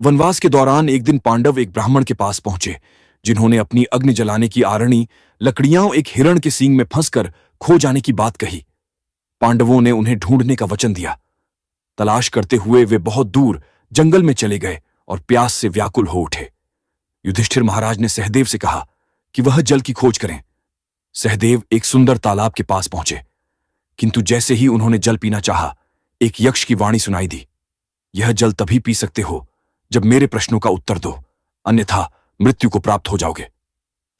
वनवास के दौरान एक दिन पांडव एक ब्राह्मण के पास पहुंचे, जिन्होंने अपनी अग्नि जलाने की आरणी लकड़ियां एक हिरण के सींग में फंसकर खो जाने की बात कही। पांडवों ने उन्हें ढूंढने का वचन दिया। तलाश करते हुए वे बहुत दूर जंगल में चले गए और प्यास से व्याकुल हो उठे। युधिष्ठिर महाराज ने सहदेव से कहा कि वह जल की खोज करें। सहदेव एक सुंदर तालाब के पास पहुंचे, किंतु जैसे ही उन्होंने जल पीना चाहा, एक यक्ष की वाणी सुनाई दी। यह जल तभी पी सकते हो जब मेरे प्रश्नों का उत्तर दो, अन्यथा मृत्यु को प्राप्त हो जाओगे।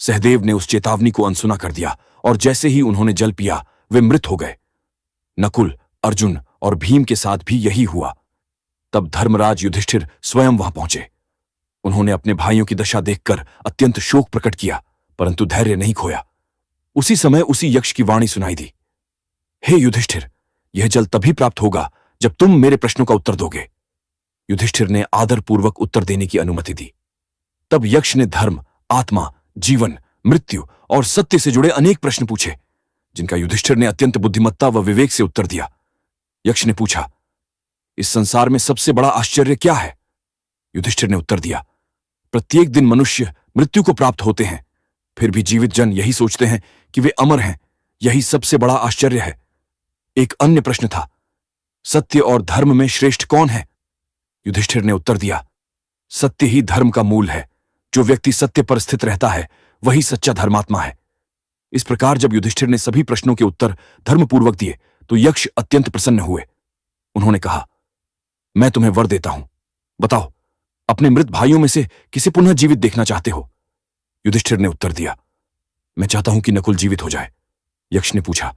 सहदेव ने उस चेतावनी को अनसुना कर दिया और जैसे ही उन्होंने जल पिया, वे मृत हो गए। नकुल, अर्जुन और भीम के साथ भी यही हुआ। तब धर्मराज युधिष्ठिर स्वयं वहां पहुंचे। उन्होंने अपने भाइयों की दशा देखकर अत्यंत शोक प्रकट किया, परंतु धैर्य नहीं खोया। उसी समय उसी यक्ष की वाणी सुनाई दी, हे युधिष्ठिर, यह जल तभी प्राप्त होगा जब तुम मेरे प्रश्नों का उत्तर दोगे। युधिष्ठिर ने आदरपूर्वक उत्तर देने की अनुमति दी। तब यक्ष ने धर्म, आत्मा, जीवन, मृत्यु और सत्य से जुड़े अनेक प्रश्न पूछे, जिनका युधिष्ठिर ने अत्यंत बुद्धिमत्ता व विवेक से उत्तर दिया। यक्ष ने पूछा, इस संसार में सबसे बड़ा आश्चर्य क्या है? युधिष्ठिर ने उत्तर दिया, प्रत्येक दिन मनुष्य मृत्यु को प्राप्त होते हैं, फिर भी जीवित जन यही सोचते हैं कि वे अमर हैं। यही सबसे बड़ा आश्चर्य है। एक अन्य प्रश्न था, सत्य और धर्म में श्रेष्ठ कौन है? युधिष्ठिर ने उत्तर दिया, सत्य ही धर्म का मूल है। जो व्यक्ति सत्य पर स्थित रहता है, वही सच्चा धर्मात्मा है। इस प्रकार जब युधिष्ठिर ने सभी प्रश्नों के उत्तर धर्मपूर्वक दिए, तो यक्ष अत्यंत प्रसन्न हुए। उन्होंने कहा, मैं तुम्हें वर देता हूं। बताओ, अपने मृत भाइयों में से किसे पुनः जीवित देखना चाहते हो? युधिष्ठिर ने उत्तर दिया, मैं चाहता हूं कि नकुल जीवित हो जाए। यक्ष ने पूछा,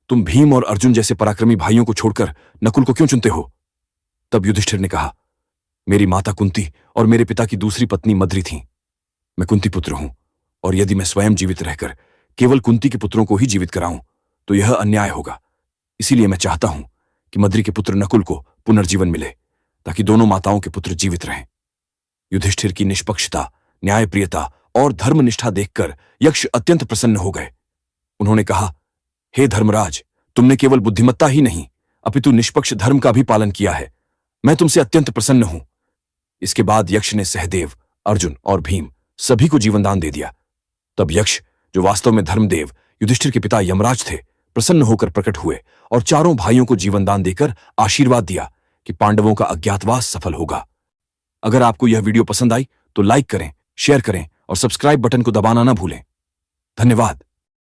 तुम भीम और अर्जुन जैसे पराक्रमी भाइयों को छोड़कर नकुल को क्यों चुनते हो? तब युधिष्ठिर ने कहा, मेरी माता कुंती और मेरे पिता की दूसरी पत्नी मद्री थीं। मैं कुंती पुत्र हूं, और यदि मैं स्वयं जीवित रहकर केवल कुंती के पुत्रों को ही जीवित कराऊं, तो यह अन्याय होगा। इसीलिए मैं चाहता हूं कि मद्री के पुत्र नकुल को पुनर्जीवन मिले, ताकि दोनों माताओं के पुत्र जीवित रहें। युधिष्ठिर की निष्पक्षता, न्यायप्रियता और धर्मनिष्ठा देखकर यक्ष अत्यंत प्रसन्न हो गए। उन्होंने कहा, हे धर्मराज, तुमने केवल बुद्धिमत्ता ही नहीं, अपितु निष्पक्ष धर्म का भी पालन किया है। मैं तुमसे अत्यंत प्रसन्न हूं। इसके बाद यक्ष ने सहदेव, अर्जुन और भीम सभी को जीवनदान दे दिया। तब यक्ष, जो वास्तव में धर्मदेव युधिष्ठिर के पिता यमराज थे, प्रसन्न होकर प्रकट हुए और चारों भाइयों को जीवनदान देकर आशीर्वाद दिया कि पांडवों का अज्ञातवास सफल होगा। अगर आपको यह वीडियो पसंद आई तो लाइक करें, शेयर करें और सब्सक्राइब बटन को दबाना ना भूलें। धन्यवाद।